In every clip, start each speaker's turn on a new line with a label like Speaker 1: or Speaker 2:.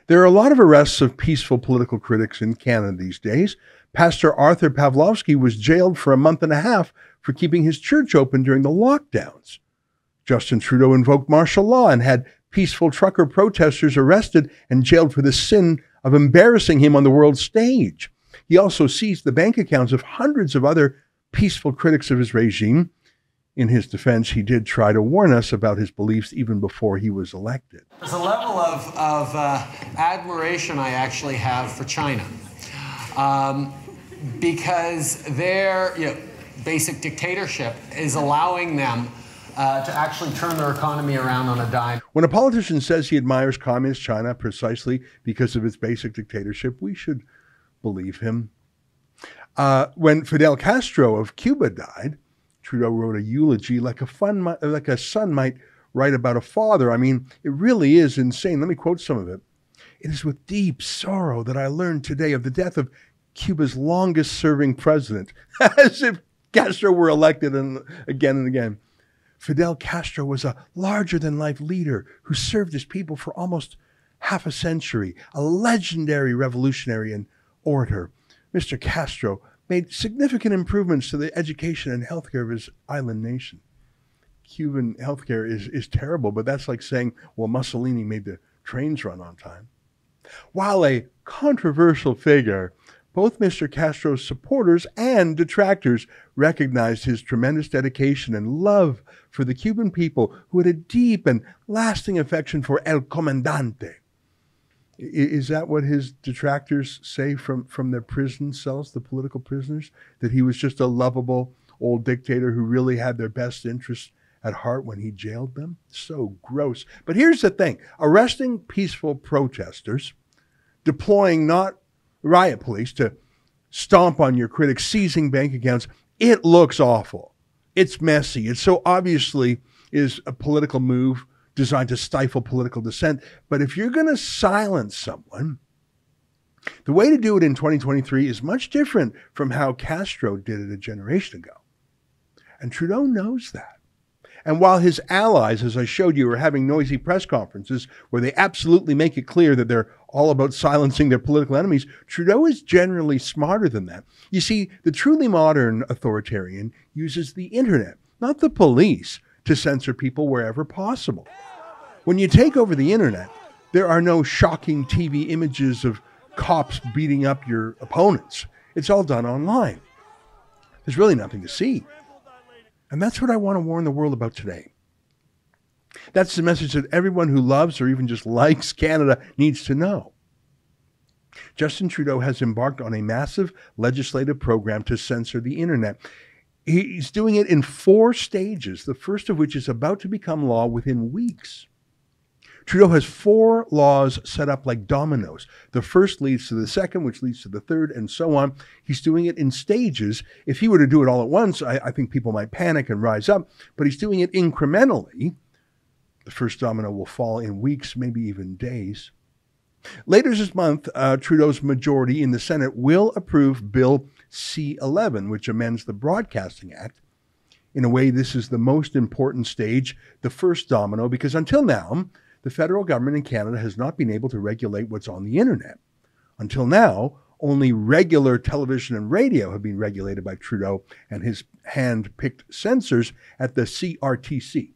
Speaker 1: There are a lot of arrests of peaceful political critics in Canada these days. Pastor Arthur Pawlowski was jailed for a month and a half for keeping his church open during the lockdowns. Justin Trudeau invoked martial law and had peaceful trucker protesters arrested and jailed for the sin of embarrassing him on the world stage. He also seized the bank accounts of hundreds of other peaceful critics of his regime. In his defense, he did try to warn us about his beliefs even before he was elected.
Speaker 2: There's a level of admiration I actually have for China because their basic dictatorship is allowing them to actually turn their economy around on a dime.
Speaker 1: When a politician says he admires communist China precisely because of its basic dictatorship, we should believe him. When Fidel Castro of Cuba died, Trudeau wrote a eulogy like a son might write about a father. I mean, it really is insane. Let me quote some of it. "It is with deep sorrow that I learned today of the death of Cuba's longest-serving president," as if Castro were elected again and again. "Fidel Castro was a larger-than-life leader who served his people for almost half a century, a legendary revolutionary and orator. Mr. Castro made significant improvements to the education and healthcare of his island nation." Cuban healthcare is terrible, but that's like saying, well, Mussolini made the trains run on time. While a controversial figure, both Mr. Castro's supporters and detractors recognized his tremendous dedication and love for the Cuban people, who had a deep and lasting affection for El Comandante. Is that what his detractors say from their prison cells, the political prisoners? That he was just a lovable old dictator who really had their best interests at heart when he jailed them? So gross. But here's the thing. Arresting peaceful protesters, deploying not riot police to stomp on your critics, seizing bank accounts, it looks awful. It's messy. It so obviously is a political move designed to stifle political dissent. But if you're going to silence someone, the way to do it in 2023 is much different from how Castro did it a generation ago. And Trudeau knows that. And while his allies, as I showed you, are having noisy press conferences where they absolutely make it clear that they're all about silencing their political enemies, Trudeau is generally smarter than that. You see, the truly modern authoritarian uses the internet, not the police, to censor people wherever possible. When you take over the internet, there are no shocking TV images of cops beating up your opponents. It's all done online. There's really nothing to see. And that's what I want to warn the world about today. That's the message that everyone who loves or even just likes Canada needs to know. Justin Trudeau has embarked on a massive legislative program to censor the internet. He's doing it in 4 stages, the first of which is about to become law within weeks. Trudeau has 4 laws set up like dominoes. The first leads to the second, which leads to the third, and so on. He's doing it in stages. If he were to do it all at once, I think people might panic and rise up, but he's doing it incrementally. The first domino will fall in weeks, maybe even days. Later this month, Trudeau's majority in the Senate will approve Bill C-11, which amends the Broadcasting Act. In a way, this is the most important stage, the first domino, because until now, the federal government in Canada has not been able to regulate what's on the internet. Until now, only regular television and radio have been regulated by Trudeau and his hand-picked censors at the CRTC.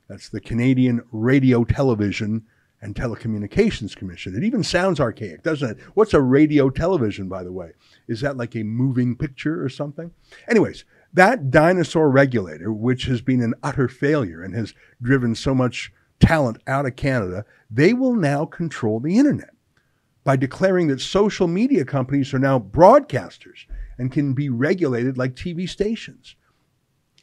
Speaker 1: That's the Canadian Radio, Television and Telecommunications Commission. It even sounds archaic, doesn't it? What's a radio television, by the way? Is that like a moving picture or something? Anyways, that dinosaur regulator, which has been an utter failure and has driven so much talent out of Canada, they will now control the internet by declaring that social media companies are now broadcasters and can be regulated like TV stations.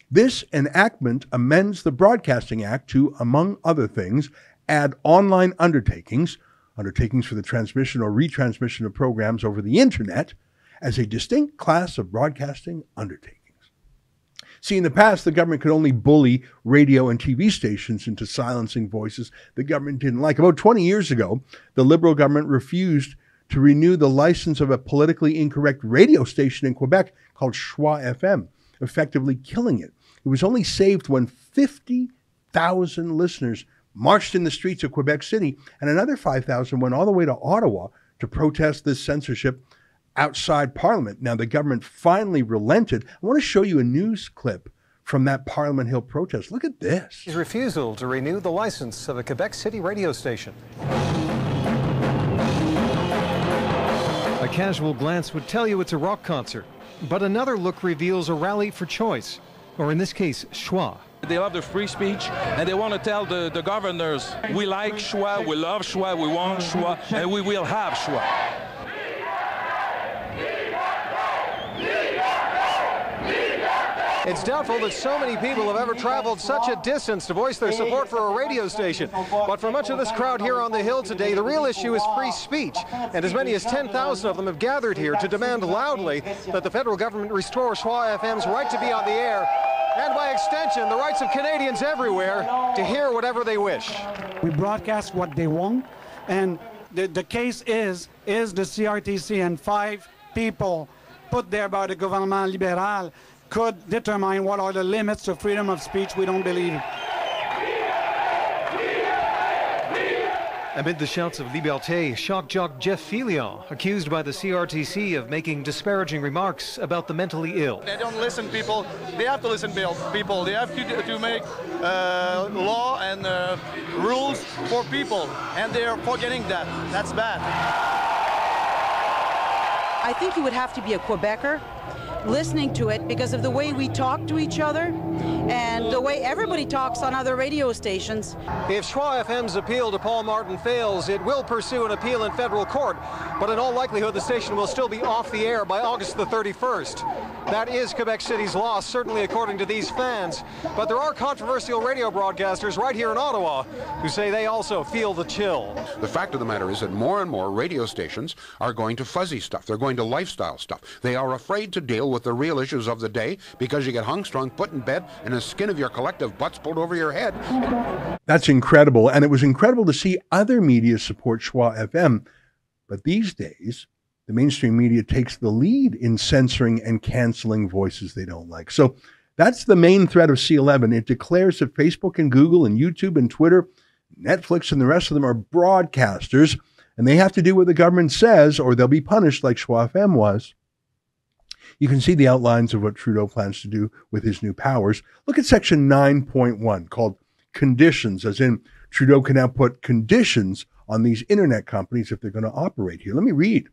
Speaker 1: This enactment amends the Broadcasting Act to, among other things, add online undertakings for the transmission or retransmission of programs over the internet, as a distinct class of broadcasting undertakings. See, in the past, the government could only bully radio and TV stations into silencing voices the government didn't like. About 20 years ago, the Liberal government refused to renew the license of a politically incorrect radio station in Quebec called Choix FM, effectively killing it. It was only saved when 50,000 listeners marched in the streets of Quebec City, and another 5,000 went all the way to Ottawa to protest this censorship outside Parliament. Now, the government finally relented. I want to show you a news clip from that Parliament Hill protest. Look at this.
Speaker 3: His refusal to renew the license of a Quebec City radio station. A casual glance would tell you it's a rock concert, but another look reveals a rally for choice, or in this case, choix.
Speaker 4: They love the free speech, and they want to tell the governors, we like choix, we love choix, we want choix, and we will have choix.
Speaker 3: It's doubtful that so many people have ever traveled such a distance to voice their support for a radio station. But for much of this crowd here on the Hill today, the real issue is free speech. And as many as 10,000 of them have gathered here to demand loudly that the federal government restore Choix FM's right to be on the air, and by extension, the rights of Canadians everywhere to hear whatever they wish.
Speaker 5: We broadcast what they want, and the case is the CRTC and 5 people put there by the gouvernement libéral could determine what are the limits to freedom of speech. We don't believe it.
Speaker 3: Amid the shouts of liberté, shock jock Jeff Fillion, accused by the CRTC of making disparaging remarks about the mentally ill.
Speaker 6: They don't listen, people. They have to listen, people. They have to make law and rules for people, and they are forgetting that. That's bad.
Speaker 7: I think you would have to be a Quebecer listening to it because of the way we talk to each other and the way everybody talks on other radio stations.
Speaker 3: If Choix FM's appeal to Paul Martin fails, it will pursue an appeal in federal court, but in all likelihood the station will still be off the air by August the 31st. That is Quebec City's loss, certainly according to these fans, but there are controversial radio broadcasters right here in Ottawa who say they also feel the chill.
Speaker 8: The fact of the matter is that more and more radio stations are going to fuzzy stuff. They're going to lifestyle stuff. They are afraid to deal with the real issues of the day because you get hung-strung, put in bed, and the skin of your collective butts pulled over your head.
Speaker 1: That's incredible, and it was incredible to see other media support Choix FM. But these days, the mainstream media takes the lead in censoring and canceling voices they don't like. So that's the main threat of C-11. It declares that Facebook and Google and YouTube and Twitter, Netflix and the rest of them are broadcasters, and they have to do what the government says or they'll be punished like Choix FM was. You can see the outlines of what Trudeau plans to do with his new powers. Look at section 9.1 called conditions, as in Trudeau can now put conditions on these internet companies if they're going to operate here. Let me read.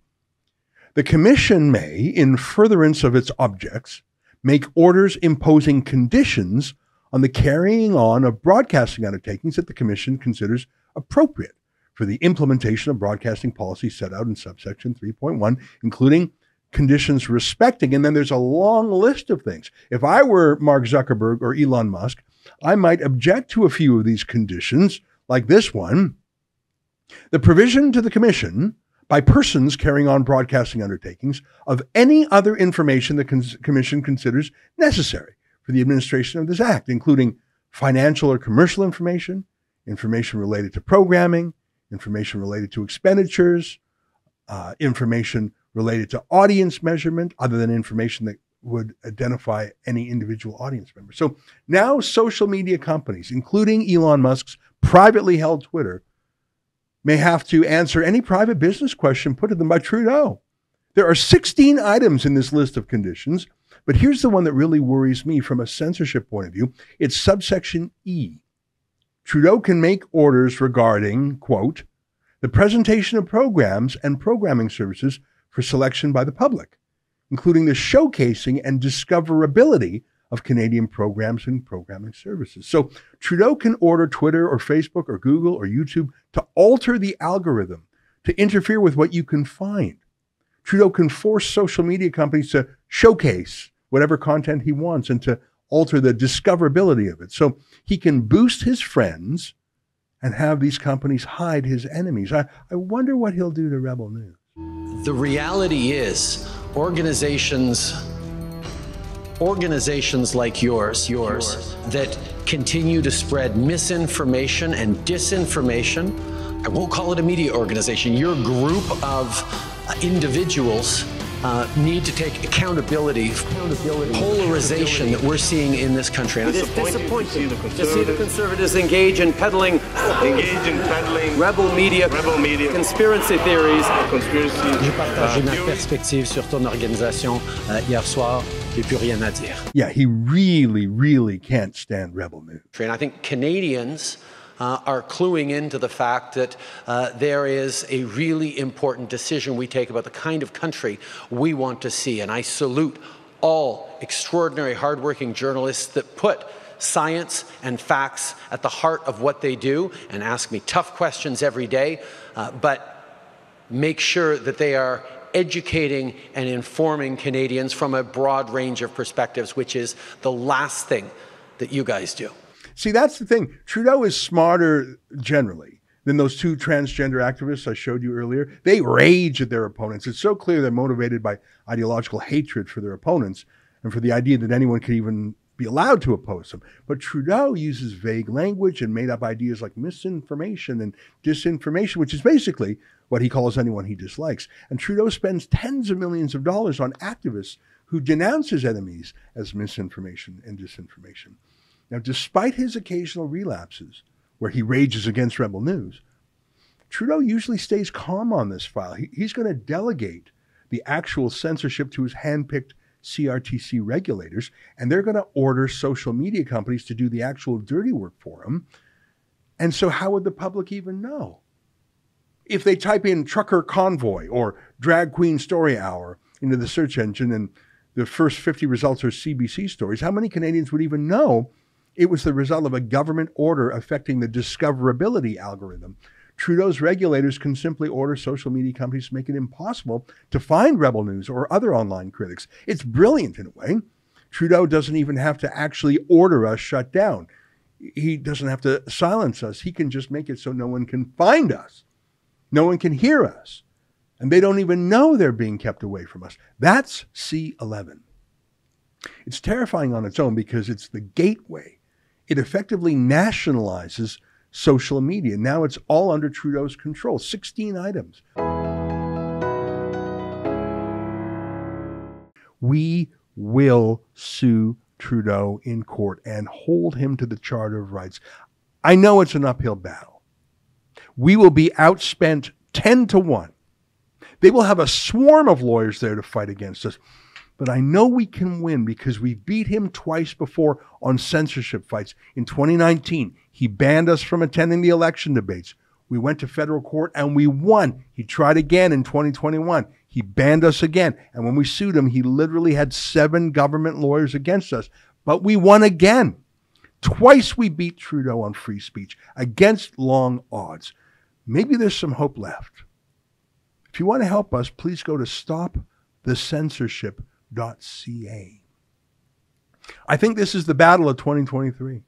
Speaker 1: The Commission may, in furtherance of its objects, make orders imposing conditions on the carrying on of broadcasting undertakings that the Commission considers appropriate for the implementation of broadcasting policy set out in subsection 3.1, including conditions respecting, and then there's a long list of things. If I were Mark Zuckerberg or Elon Musk, I might object to a few of these conditions, like this one. The provision to the Commission by persons carrying on broadcasting undertakings of any other information the Commission considers necessary for the administration of this act, including financial or commercial information, information related to programming, information related to expenditures, information related to audience measurement, other than information that would identify any individual audience member. So now social media companies, including Elon Musk's privately held Twitter, may have to answer any private business question put to them by Trudeau. There are 16 items in this list of conditions, but here's the one that really worries me from a censorship point of view. It's subsection E. Trudeau can make orders regarding, quote, the presentation of programs and programming services for selection by the public, including the showcasing and discoverability of Canadian programs and programming services. So Trudeau can order Twitter or Facebook or Google or YouTube to alter the algorithm, to interfere with what you can find. Trudeau can force social media companies to showcase whatever content he wants and to alter the discoverability of it. So he can boost his friends and have these companies hide his enemies. I wonder what he'll do to Rebel News.
Speaker 9: The reality is organizations like yours that continue to spread misinformation and disinformation. I won't call it a media organization. Your group of individuals need to take accountability, polarization that we're seeing in this country. And it is disappointing to see the Conservatives engage in peddling rebel media, conspiracy theories. J'ai partagé ma perspective sur ton organisation hier soir. J'ai plus rien à dire.
Speaker 1: Yeah, he really can't stand rebel news.
Speaker 9: And I think Canadians are cluing into the fact that there is a really important decision we take about the kind of country we want to see. And I salute all extraordinary, hardworking journalists that put science and facts at the heart of what they do and ask me tough questions every day, but make sure that they are educating and informing Canadians from a broad range of perspectives, which is the last thing that you guys do.
Speaker 1: See, that's the thing. Trudeau is smarter generally than those two transgender activists I showed you earlier. They rage at their opponents. It's so clear they're motivated by ideological hatred for their opponents and for the idea that anyone could even be allowed to oppose them. But Trudeau uses vague language and made up ideas like misinformation and disinformation, which is basically what he calls anyone he dislikes. And Trudeau spends tens of millions of dollars on activists who denounce his enemies as misinformation and disinformation. Now, despite his occasional relapses, where he rages against rebel news, Trudeau usually stays calm on this file. He's going to delegate the actual censorship to his handpicked CRTC regulators, and they're going to order social media companies to do the actual dirty work for him. And so how would the public even know? If they type in trucker convoy or drag queen story hour into the search engine and the first 50 results are CBC stories, how many Canadians would even know it was the result of a government order affecting the discoverability algorithm? Trudeau's regulators can simply order social media companies to make it impossible to find rebel news or other online critics. It's brilliant in a way. Trudeau doesn't even have to actually order us shut down. He doesn't have to silence us. He can just make it so no one can find us. No one can hear us. And they don't even know they're being kept away from us. That's C-11. It's terrifying on its own because it's the gateway. It effectively nationalizes social media. Now it's all under Trudeau's control. 16 items. We will sue Trudeau in court and hold him to the Charter of Rights. I know it's an uphill battle. We will be outspent 10-1. They will have a swarm of lawyers there to fight against us. But I know we can win because we beat him twice before on censorship fights. In 2019, he banned us from attending the election debates. We went to federal court and we won. He tried again in 2021. He banned us again. And when we sued him, he literally had 7 government lawyers against us. But we won again. Twice we beat Trudeau on free speech against long odds. Maybe there's some hope left. If you want to help us, please go to stopthecensorship.ca. I think this is the battle of 2023.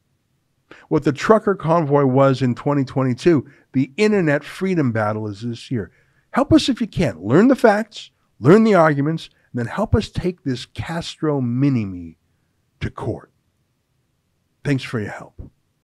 Speaker 1: What the trucker convoy was in 2022, the internet freedom battle is this year. Help us if you can. Learn the facts, learn the arguments, and then help us take this Castro mini-me to court. Thanks for your help.